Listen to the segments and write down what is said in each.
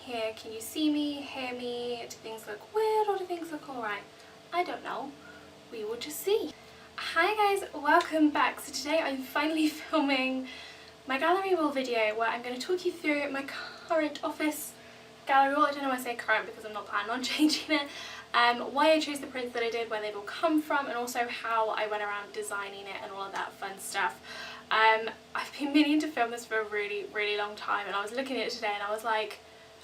here? Can you see me, hear me? Do things look weird or do things look alright? I don't know. We will just see. Hi guys, welcome back. So today I'm finally filming my gallery wall video where I'm going to talk you through my current office gallery wall. I don't know why I say current because I'm not planning on changing it. Why I chose the prints that I did, where they've all come from, and also how I went around designing it and all of that fun stuff. I've been meaning to film this for a really long time, and I was looking at it today and I was like,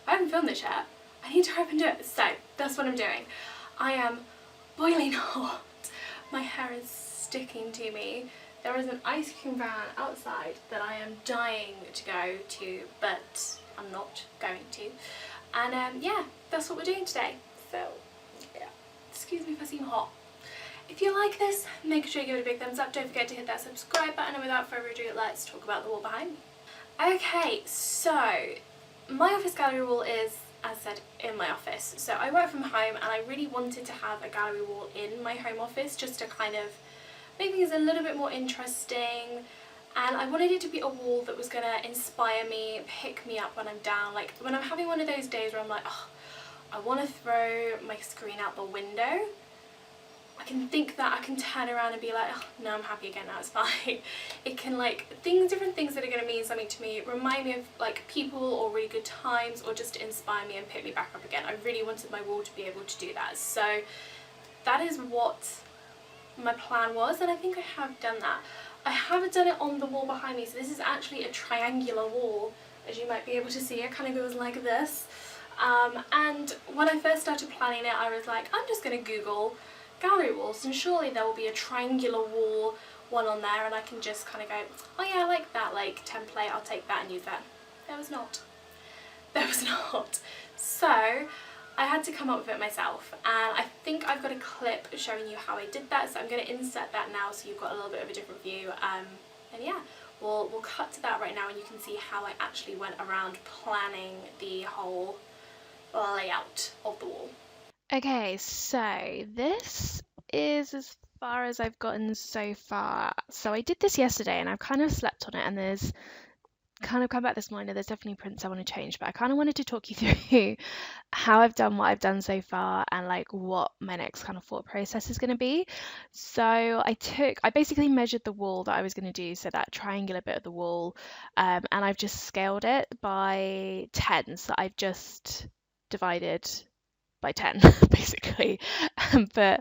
I haven't filmed this yet. I need to hurry up and do it. So that's what I'm doing. I am boiling hot. My hair is sticking to me. There is an ice cream van outside that I am dying to go to, but I'm not going to. And yeah, that's what we're doing today. So yeah, excuse me if I seem hot. If you like this, make sure you give it a big thumbs up. Don't forget to hit that subscribe button, and without further ado, let's talk about the wall behind me. Okay, so my office gallery wall is, as said, in my office. So I work from home and I really wanted to have a gallery wall in my home office just to kind of make things a little bit more interesting. And I wanted it to be a wall that was going to inspire me, pick me up when I'm down. Like when I'm having one of those days where I'm like, oh, I want to throw my screen out the window, I can think that I can turn around and be like, oh, no, I'm happy again, now it's fine. It can, like, different things that are going to mean something to me, remind me of like people or really good times, or just inspire me and pick me back up again. I really wanted my wall to be able to do that. So that is what my plan was, and I think I have done that. I haven't done it on the wall behind me, so this is actually a triangular wall, as you might be able to see. It kind of goes like this. And when I first started planning it, I was like, I'm just going to Google gallery walls and surely there will be a triangular wall one on there, and I can just kind of go, oh yeah, I like that like template, I'll take that and use that. There was not. There was not. So I had to come up with it myself, and I think I've got a clip showing you how I did that, so I'm going to insert that now so you've got a little bit of a different view. And yeah, we'll cut to that right now and you can see how I actually went around planning the whole layout of the wall. Okay, so this is as far as I've gotten so far. So I did this yesterday and I've kind of slept on it, and there's kind of come back this morning. There's definitely prints I want to change, but I kind of wanted to talk you through how I've done what I've done so far and like what my next kind of thought process is going to be. So I basically measured the wall that I was going to do, so that triangular bit of the wall, and I've just scaled it by 10. So I've just divided by 10 basically, put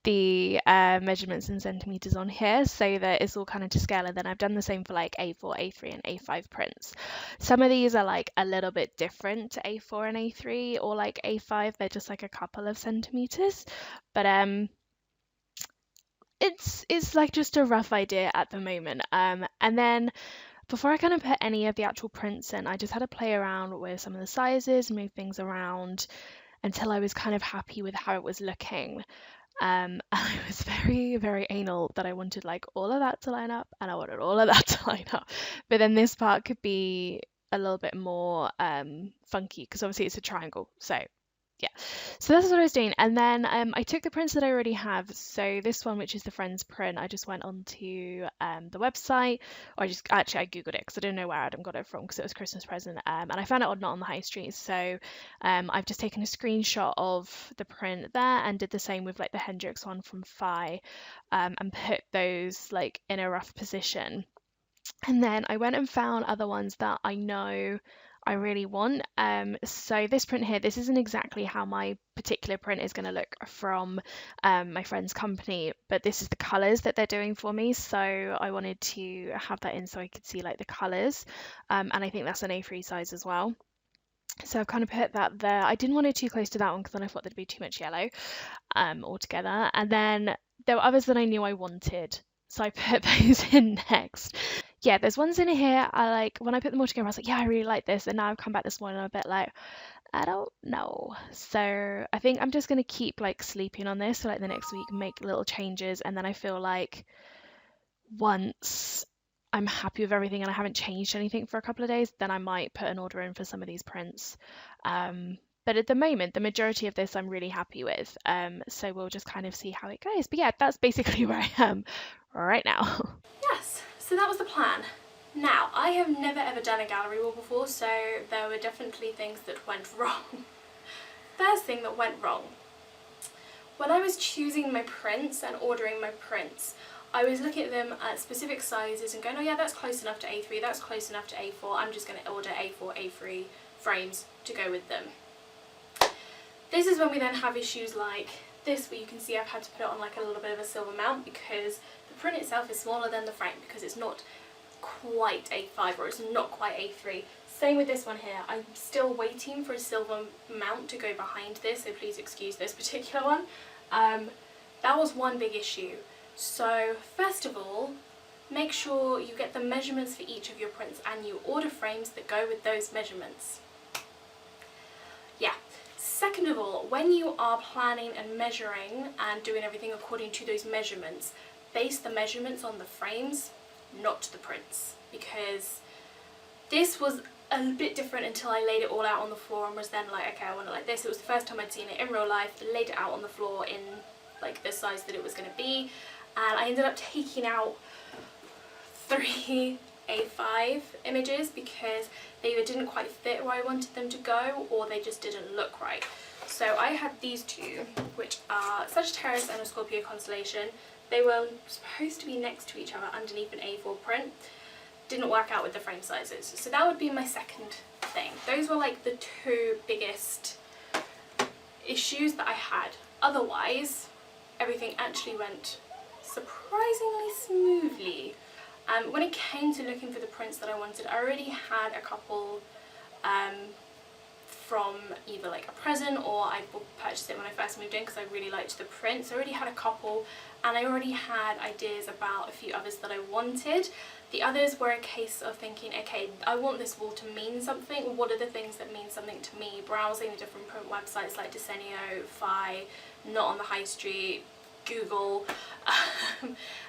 the measurements in centimeters on here so that it's all kind of to scale. And then I've done the same for like A4, A3 and A5 prints. Some of these are like a little bit different to A4 and A3 or like A5, they're just like a couple of centimeters, but it's like just a rough idea at the moment. And then before I kind of put any of the actual prints in, I just had to play around with some of the sizes, move things around until I was kind of happy with how it was looking. And I was very anal that I wanted like all of that to line up, and I wanted all of that to line up. But then this part could be a little bit more funky because obviously it's a triangle. So yeah, so that's what I was doing. And then I took the prints that I already have. So this one, which is the Friends print, I just went onto the website, or I googled it because I didn't know where Adam got it from because it was a Christmas present, and I found it on Notonthehighstreet. So I've just taken a screenshot of the print there and did the same with like the Hendrix one from Phi, and put those like in a rough position. And then I went and found other ones that I know I really want. So this print here, this isn't exactly how my particular print is going to look from my friend's company, but this is the colours that they're doing for me. So I wanted to have that in so I could see like the colours, and I think that's an A3 size as well. So I've kind of put that there. I didn't want it too close to that one because then I thought there'd be too much yellow altogether. And then there were others that I knew I wanted, so I put those in next. Yeah, there's ones in here I like. When I put them all together, I was like, yeah, I really like this. And now I've come back this morning and I'm a bit like, I don't know. So I think I'm just going to keep like sleeping on this for like the next week, make little changes. And then I feel like once I'm happy with everything and I haven't changed anything for a couple of days, then I might put an order in for some of these prints. But at the moment, the majority of this I'm really happy with. So we'll just kind of see how it goes. But yeah, that's basically where I am right now. Yes, so that was the plan. Now, I have never ever done a gallery wall before, so there were definitely things that went wrong. First thing that went wrong. When I was choosing my prints and ordering my prints, I was looking at them at specific sizes and going, oh yeah, that's close enough to A3, that's close enough to A4, I'm just going to order A4, A3 frames to go with them. This is when we then have issues like this, where you can see I've had to put it on like a little bit of a silver mount because the print itself is smaller than the frame, because it's not quite A5 or it's not quite A3. Same with this one here. I'm still waiting for a silver mount to go behind this, so please excuse this particular one. That was one big issue. So first of all, make sure you get the measurements for each of your prints and you order frames that go with those measurements. Yeah. Second of all, when you are planning and measuring and doing everything according to those measurements, base the measurements on the frames, not the prints, because this was a bit different until I laid it all out on the floor and was then like, okay, I want it like this. It was the first time I'd seen it in real life, laid it out on the floor in like the size that it was going to be, and I ended up taking out 3 A5 images because they either didn't quite fit where I wanted them to go or they just didn't look right. So I had these two, which are Sagittarius and a Scorpio constellation. They were supposed to be next to each other underneath an A4 print. Didn't work out with the frame sizes. So that would be my second thing. Those were like the two biggest issues that I had. Otherwise, everything actually went surprisingly smoothly. When it came to looking for the prints that I wanted, I already had a couple from either like a present or I purchased it when I first moved in because I really liked the prints. I already had a couple and I already had ideas about a few others that I wanted. The others were a case of thinking, okay, I want this wall to mean something. What are the things that mean something to me? Browsing the different print websites like Desenio, Notonthehighstreet, Google,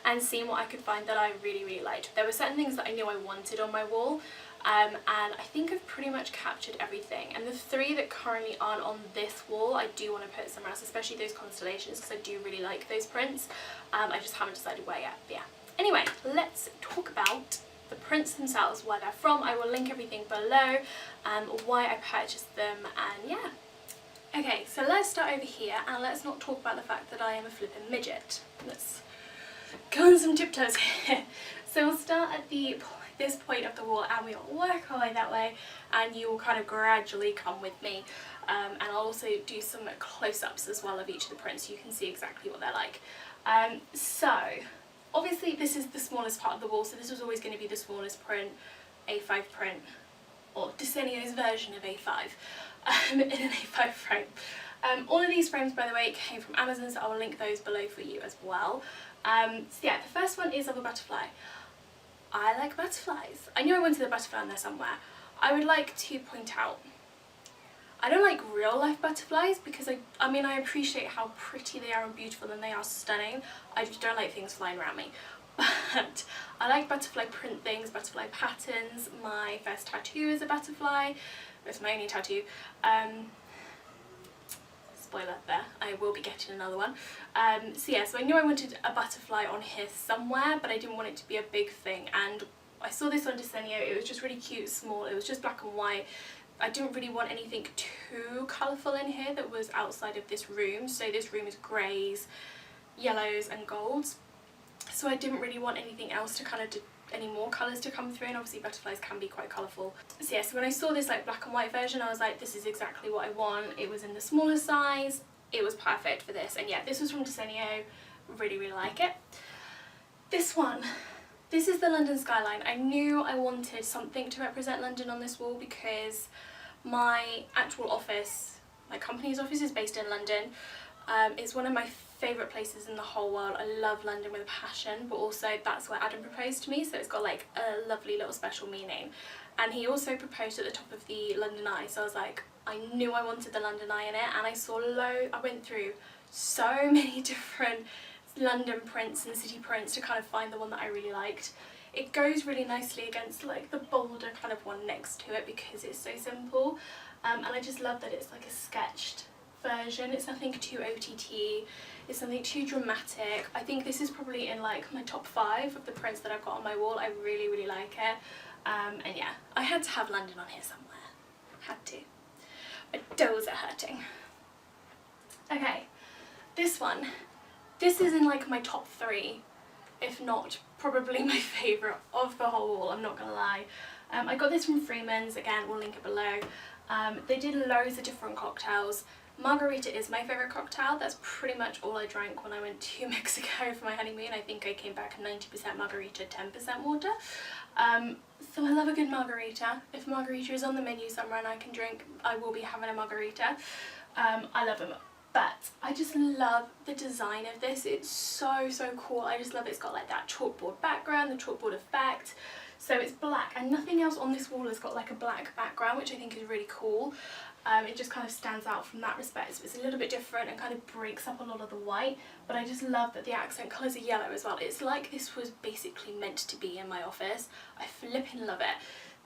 and seeing what I could find that I really liked. There were certain things that I knew I wanted on my wall, and I think I've pretty much captured everything. And the 3 that currently aren't on this wall, I do want to put somewhere else, especially those constellations, because I do really like those prints. I just haven't decided where yet, but yeah. Anyway, let's talk about the prints themselves, where they're from. I will link everything below, why I purchased them, and yeah. Okay, so let's start over here and let's not talk about the fact that I am a flippin' midget. Let's go on some tiptoes here. So we'll start at this point of the wall and we'll work our way that way, and you will kind of gradually come with me. And I'll also do some close-ups as well of each of the prints so you can see exactly what they're like. So obviously this is the smallest part of the wall, so this was always going to be the smallest print, A5 print, or Desenio's version of A5. In an A5 frame. All of these frames, by the way, came from Amazon, so I will link those below for you as well. So yeah, the first one is of a butterfly. I like butterflies. I knew I wanted a butterfly in there somewhere. I would like to point out, I don't like real life butterflies because I mean I appreciate how pretty they are and beautiful and they are stunning. I just don't like things flying around me. But I like butterfly print things, butterfly patterns. My first tattoo is a butterfly. It's my only tattoo. Spoiler there, I will be getting another one. So yeah, so I knew I wanted a butterfly on here somewhere, but I didn't want it to be a big thing. And I saw this on Desenio, it was just really cute, small, it was just black and white. I didn't really want anything too colourful in here that was outside of this room. So this room is greys, yellows and golds. So I didn't really want anything else to kind of any more colours to come through, and obviously butterflies can be quite colourful. So yeah, so when I saw this like black and white version, I was like, this is exactly what I want. It was in the smaller size, it was perfect for this. And yeah, this was from Desenio, really like it. This one, this is the London skyline. I knew I wanted something to represent London on this wall because my actual office, my company's office, is based in London. It's one of my favourite places in the whole world. I love London with a passion, but also that's where Adam proposed to me, so it's got like a lovely little special meaning. And he also proposed at the top of the London Eye, so I was like, I knew I wanted the London Eye in it, and I went through so many different London prints and city prints to kind of find the one that I really liked. It goes really nicely against like the bolder kind of one next to it because it's so simple, and I just love that it's like a sketched version. It's nothing too OTT, it's nothing too dramatic. I think this is probably in like my top 5 of the prints that I've got on my wall. I really, really like it. And yeah, I had to have London on here somewhere. Had to. My toes are hurting. Okay, this one. This is in like my top 3, if not probably my favourite of the whole wall, I'm not gonna lie. I got this from Freemans, again we'll link it below. They did loads of different cocktails. Margarita is my favourite cocktail. That's pretty much all I drank when I went to Mexico for my honeymoon. I think I came back 90% margarita, 10% water. So I love a good margarita. If margarita is on the menu somewhere and I can drink, I will be having a margarita. I love them. But I just love the design of this. It's so, so cool. I just love it. It's got like that chalkboard background, the chalkboard effect. So it's black, and nothing else on this wall has got like a black background, which I think is really cool. It just kind of stands out from that respect. So it's a little bit different and kind of breaks up a lot of the white. But I just love that the accent colours are yellow as well. It's like this was basically meant to be in my office. I flipping love it.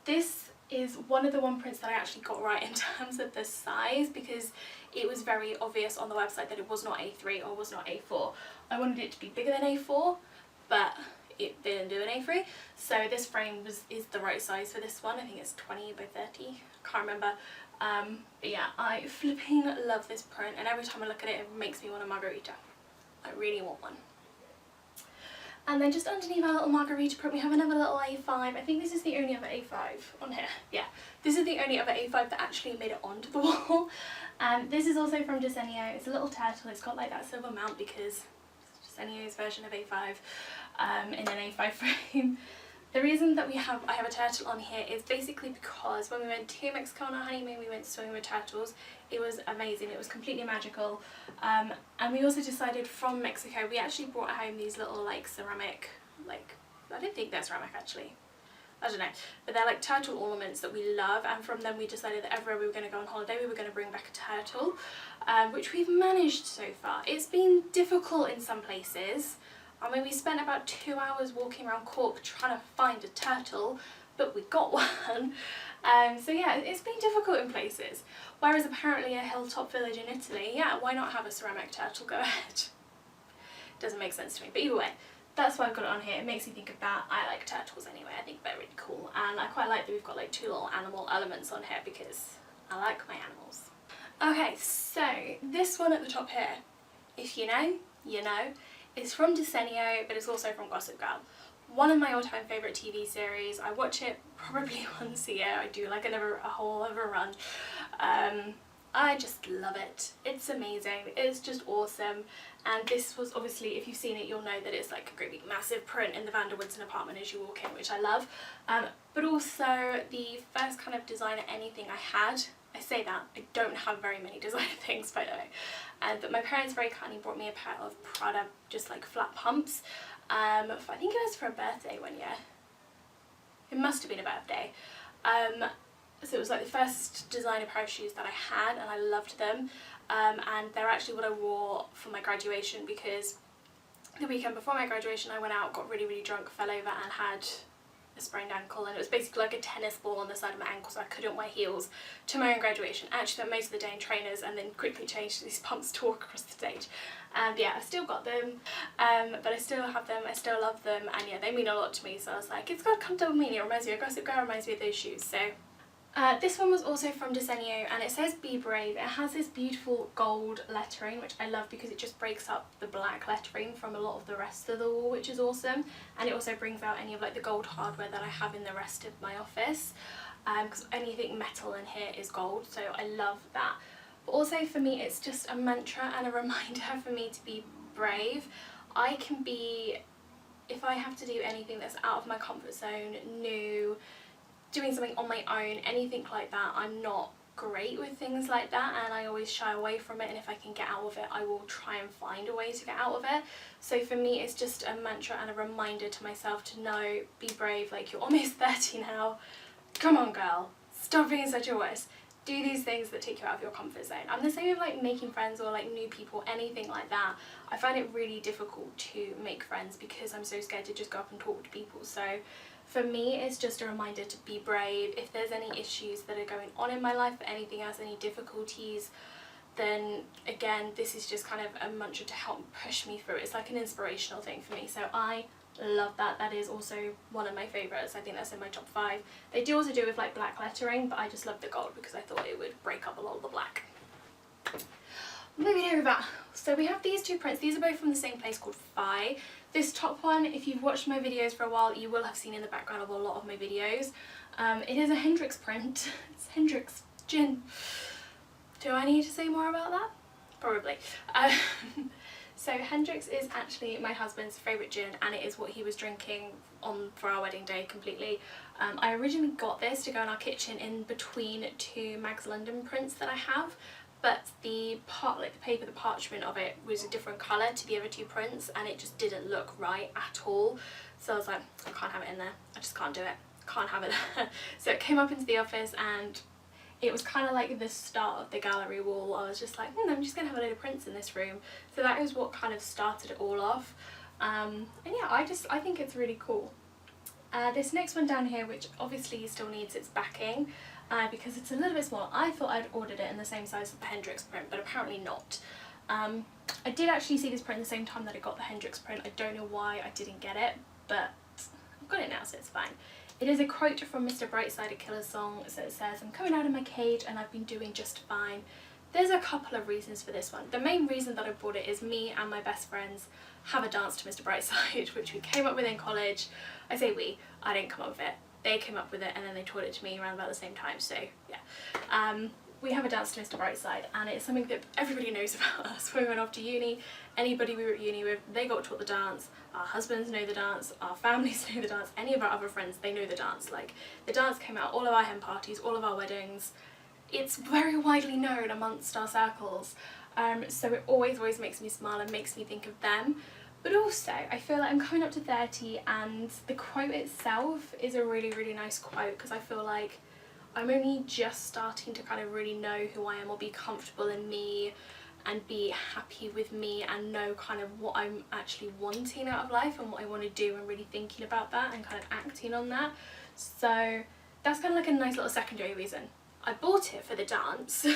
This is one of the prints that I actually got right in terms of the size, because it was very obvious on the website that it was not A3 or was not A4. I wanted it to be bigger than A4, but it didn't do an A3, so this frame is the right size for this one. I think it's 20 by 30, can't remember. But yeah, I flipping love this print, and every time I look at it, it makes me want a margarita. I really want one. And then just underneath our little margarita print, we have another little A5. I think this is the only other A5 on here. Yeah, this is the only other A5 that actually made it onto the wall. And this is also from Desenio. It's a little turtle. It's got like that silver mount because it's Desenio's version of A5 in an A5 frame. The reason that I have a turtle on here is basically because when we went to Mexico on our honeymoon, we went swimming with turtles. It was amazing, it was completely magical. And we also decided from Mexico, we actually brought home these little like ceramic, like, I don't think they're ceramic actually, I don't know, but they're like turtle ornaments that we love, and from them we decided that everywhere we were going to go on holiday we were going to bring back a turtle, which we've managed so far. It's been difficult in some places. I mean, we spent about 2 hours walking around Cork trying to find a turtle, but we got one. So yeah, it's been difficult in places. Whereas apparently a hilltop village in Italy, yeah, why not have a ceramic turtle? Go ahead. Doesn't make sense to me, but either way, that's why I've got it on here. It makes me think of that. I like turtles anyway. I think they're really cool, and I quite like that we've got like 2 little animal elements on here because I like my animals. Okay, so this one at the top here, if you know, you know. It's from Desenio, but it's also from Gossip Girl. One of my all-time favourite TV series. I watch it probably once a year. I do like a whole other run. I just love it. It's amazing. It's just awesome. And this was obviously, if you've seen it, you'll know that it's like a great big massive print in the Van der Woodsen apartment as you walk in, which I love. But also the first kind of designer anything I had. I say that, I don't have very many designer things, by the way. But my parents very kindly brought me a pair of Prada, just like flat pumps. I think it was for a birthday one year. It must have been a birthday. So it was like the first designer pair of shoes that I had, and I loved them. And they're actually what I wore for my graduation, because the weekend before my graduation I went out, got really, really drunk, fell over and had a sprained ankle, and it was basically like a tennis ball on the side of my ankle, so I couldn't wear heels to my own graduation. I actually spent most of the day in trainers and then quickly changed to these pumps to walk across the stage. And yeah, I've still got them, but I still have them, I still love them, and yeah, they mean a lot to me, so I was like, it's got a comfortable meaning. It reminds me of Gossip Girl, reminds me of those shoes. So this one was also from Desenio, and it says Be Brave. It has this beautiful gold lettering, which I love because it just breaks up the black lettering from a lot of the rest of the wall, which is awesome. And it also brings out any of like the gold hardware that I have in the rest of my office, because anything metal in here is gold, so I love that. But also for me, it's just a mantra and a reminder for me to be brave. I can be, if I have to do anything that's out of my comfort zone, new, doing something on my own, anything like that, I'm not great with things like that, and I always shy away from it, and if I can get out of it I will try and find a way to get out of it. So for me it's just a mantra and a reminder to myself to know, be brave, like you're almost 30 now, come on girl, stop being such a wuss, do these things that take you out of your comfort zone. I'm the same with like making friends or like new people, anything like that. I find it really difficult to make friends because I'm so scared to just go up and talk to people. So for me, it's just a reminder to be brave. If there's any issues that are going on in my life, anything else, any difficulties, then again, this is just kind of a mantra to help push me through. It's like an inspirational thing for me, so I love that. That is also one of my favourites. I think that's in my top 5. They do also do with like black lettering, but I just love the gold because I thought it would break up a lot of the black. Moving over, so we have these 2 prints. These are both from the same place called Phi. This top one, if you've watched my videos for a while, you will have seen in the background of a lot of my videos. It is a Hendrix print. It's Hendrix gin. Do I need to say more about that? Probably. So Hendrix is actually my husband's favourite gin, and it is what he was drinking for our wedding day completely. I originally got this to go in our kitchen in between 2 Mags London prints that I have, but the paper, the parchment of it was a different colour to the other 2 prints, and it just didn't look right at all. So I was like, I can't have it in there. I just can't do it. Can't have it. So it came up into the office, and it was kind of like the start of the gallery wall. I was just like, I'm just gonna have a load of prints in this room. So that is what kind of started it all off. And yeah, I think it's really cool. This next one down here, which obviously still needs its backing, because it's a little bit small. I thought I'd ordered it in the same size as the Hendrix print, but apparently not. I did actually see this print at the same time that I got the Hendrix print. I don't know why I didn't get it, but I've got it now, so it's fine. It is a quote from Mr. Brightside, a Killer's song. So it says, "I'm coming out of my cage and I've been doing just fine." There's a couple of reasons for this one. The main reason that I bought it is me and my best friends have a dance to Mr. Brightside, which we came up with in college. I say we, I didn't come up with it. They came up with it and then they taught it to me around about the same time, so yeah. We have a dance to Mr. Brightside, and it's something that everybody knows about us. When we went off to uni, anybody we were at uni with, they got taught the dance. Our husbands know the dance, our families know the dance, any of our other friends, they know the dance. Like, the dance came out all of our hen parties, all of our weddings. It's very widely known amongst our circles, so it always makes me smile and makes me think of them. But also, I feel like I'm coming up to 30, and the quote itself is a really nice quote, because I feel like I'm only just starting to kind of really know who I am, or be comfortable in me and be happy with me, and know kind of what I'm actually wanting out of life and what I want to do, and really thinking about that and kind of acting on that. So that's kind of like a nice little secondary reason. I bought it for the dance.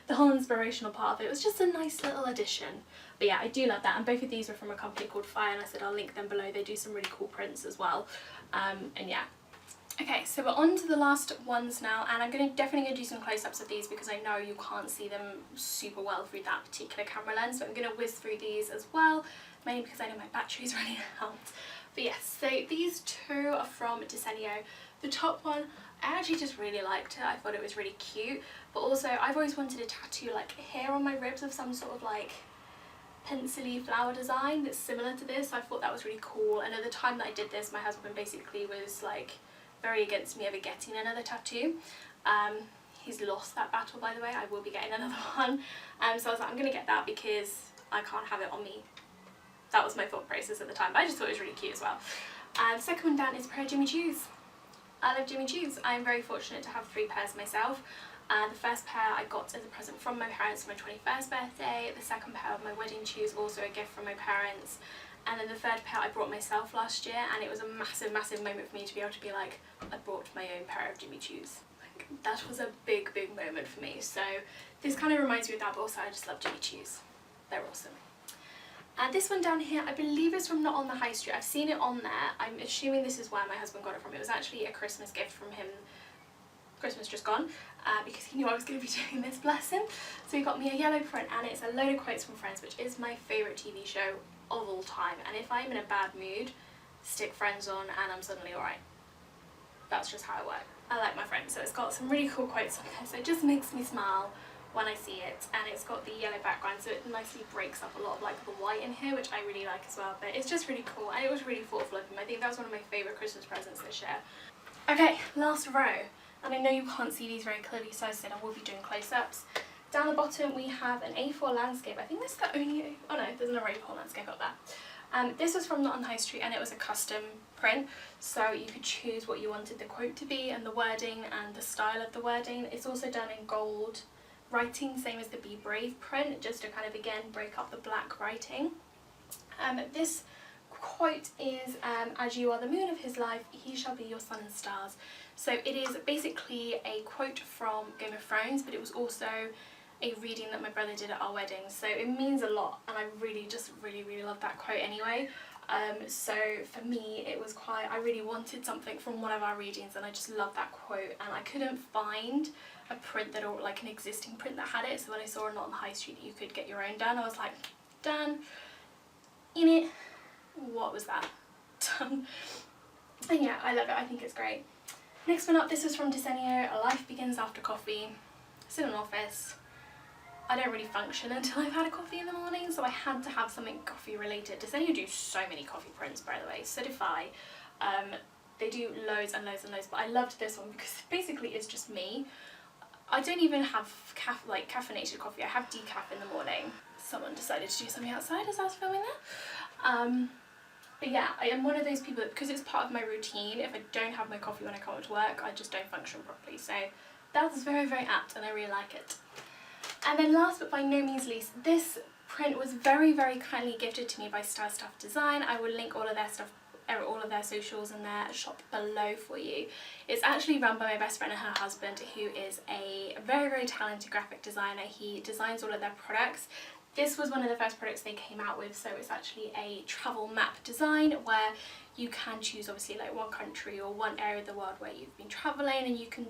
the whole inspirational part of it was just a nice little addition. But yeah, I do love that, and both of these were from a company called Fire, and I said I'll link them below. They do some really cool prints as well. And yeah. Okay, so we're on to the last ones now, and I'm definitely going to do some close-ups of these because I know you can't see them super well through that particular camera lens, but I'm going to whiz through these as well, mainly because I know my battery's running out. But yes, so these 2 are from Desenio. The top one, I actually just really liked it. I thought it was really cute, but also I've always wanted a tattoo like here on my ribs of some sort of like pencil-y flower design that's similar to this. So I thought that was really cool, and at the time that I did this, my husband basically was like very against me ever getting another tattoo. He's lost that battle, by the way. I will be getting another one. So I was like, I'm gonna get that because I can't have it on me. That was my thought process at the time, but I just thought it was really cute as well. The second one down is a pair of Jimmy Choos. I love Jimmy Choos. I'm very fortunate to have 3 pairs myself. The first pair I got as a present from my parents for my 21st birthday. The second pair of my wedding shoes, also a gift from my parents. And then the third pair I brought myself last year, and it was a massive moment for me to be able to be like, I brought my own pair of Jimmy Choos. Like, that was a big moment for me. So this kind of reminds me of that, but also I just love Jimmy Choos. They're awesome. And this one down here, I believe is from Notonthehighstreet. I've seen it on there. I'm assuming this is where my husband got it from. It was actually a Christmas gift from him. Christmas just gone, because he knew I was going to be doing this, bless him. So he got me a yellow print, and it's a load of quotes from Friends, which is my favourite TV show of all time. And if I'm in a bad mood, stick Friends on and I'm suddenly alright. That's just how I work. I like my Friends, so it's got some really cool quotes on there, so it just makes me smile when I see it. And it's got the yellow background, so it nicely breaks up a lot of like the white in here, which I really like as well. But it's just really cool, and it was really thoughtful of him. I think that was one of my favourite Christmas presents this year. Okay, last row. And I know you can't see these very clearly, so I said I will be doing close-ups. Down the bottom we have an A4 landscape. I think that's the only, oh no, there's an A4 landscape up there. This was from Notonthehighstreet, and it was a custom print, so you could choose what you wanted the quote to be and the wording and the style of the wording. It's also done in gold writing, same as the Be Brave print, just to kind of again break up the black writing. This quote is, as you are the moon of his life, he shall be your sun and stars. So it is basically a quote from Game of Thrones, but it was also a reading that my brother did at our wedding, so it means a lot, and I really just really love that quote anyway. So for me it was quite, I really wanted something from one of our readings, and I just love that quote, and I couldn't find a print that, or like an existing print that had it, so when I saw on the high street that you could get your own done, I was like, done, in it, what was that, done. And yeah, I love it, I think it's great. Next one up, this was from Desenio, A Life Begins After Coffee. It's in an office. I don't really function until I've had a coffee in the morning, so I had to have something coffee related. Desenio do so many coffee prints, by the way, so do I. They do loads and loads and loads, but I loved this one because basically it's just me. I don't even have caffeinated coffee, I have decaf in the morning. Someone decided to do something outside as I was filming that. But yeah, I am one of those people that, because it's part of my routine, if I don't have my coffee when I come to work, I just don't function properly. So that's very apt, and I really like it. And then last but by no means least, this print was very kindly gifted to me by Starstuff Design. I will link all of their stuff, all of their socials and their shop below for you. It's actually run by my best friend and her husband, who is a very talented graphic designer. He designs all of their products. This was one of the first products they came out with, so it's actually a travel map design where you can choose obviously like one country or one area of the world where you've been travelling, and you can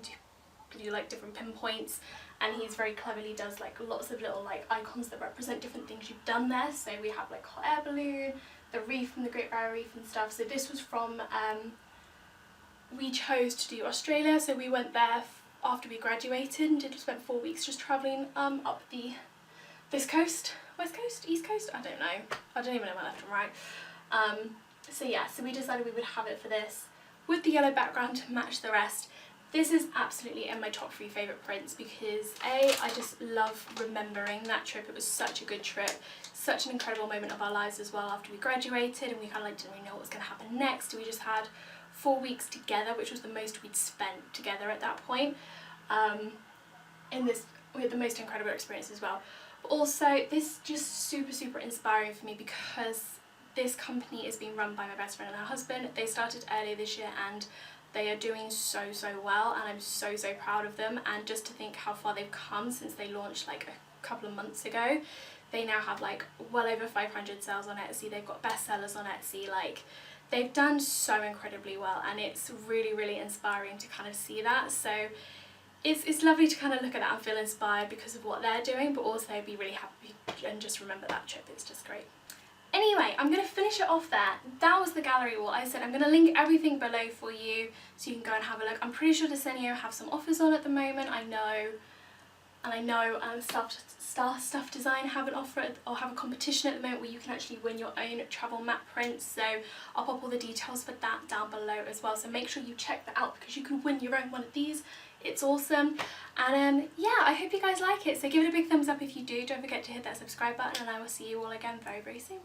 do like different pinpoints, and he's very cleverly does like lots of little like icons that represent different things you've done there. So we have like hot air balloon, the reef from the Great Barrier Reef and stuff. So this was from, we chose to do Australia, so we went there after we graduated and spent 4 weeks just travelling up this coast, west coast, east coast, I don't know, I don't even know my left and right. So yeah, so we decided we would have it for this with the yellow background to match the rest. This is absolutely in my top 3 favourite prints because I just love remembering that trip. It was such a good trip, such an incredible moment of our lives as well after we graduated, and we kind of like didn't really know what was going to happen next. We just had 4 weeks together, which was the most we'd spent together at that point. We had the most incredible experience as well. But also, this is just super inspiring for me because this company is being run by my best friend and her husband. They started earlier this year and they are doing so well, and I'm so proud of them. And just to think how far they've come since they launched like a couple of months ago. They now have like well over 500 sales on Etsy. They've got bestsellers on Etsy. Like, they've done so incredibly well, and it's really inspiring to kind of see that. So it's lovely to kind of look at that and feel inspired because of what they're doing, but also be really happy and just remember that trip. It's just great. Anyway, I'm going to finish it off there. That was the gallery wall. I said I'm going to link everything below for you so you can go and have a look. I'm pretty sure Desenio have some offers on at the moment, I know. And I know Starstuff Design have an offer or have a competition at the moment where you can actually win your own travel map prints. So I'll pop all the details for that down below as well. So make sure you check that out because you can win your own one of these. It's awesome. And yeah, I hope you guys like it. So give it a big thumbs up if you do. Don't forget to hit that subscribe button, and I will see you all again very soon.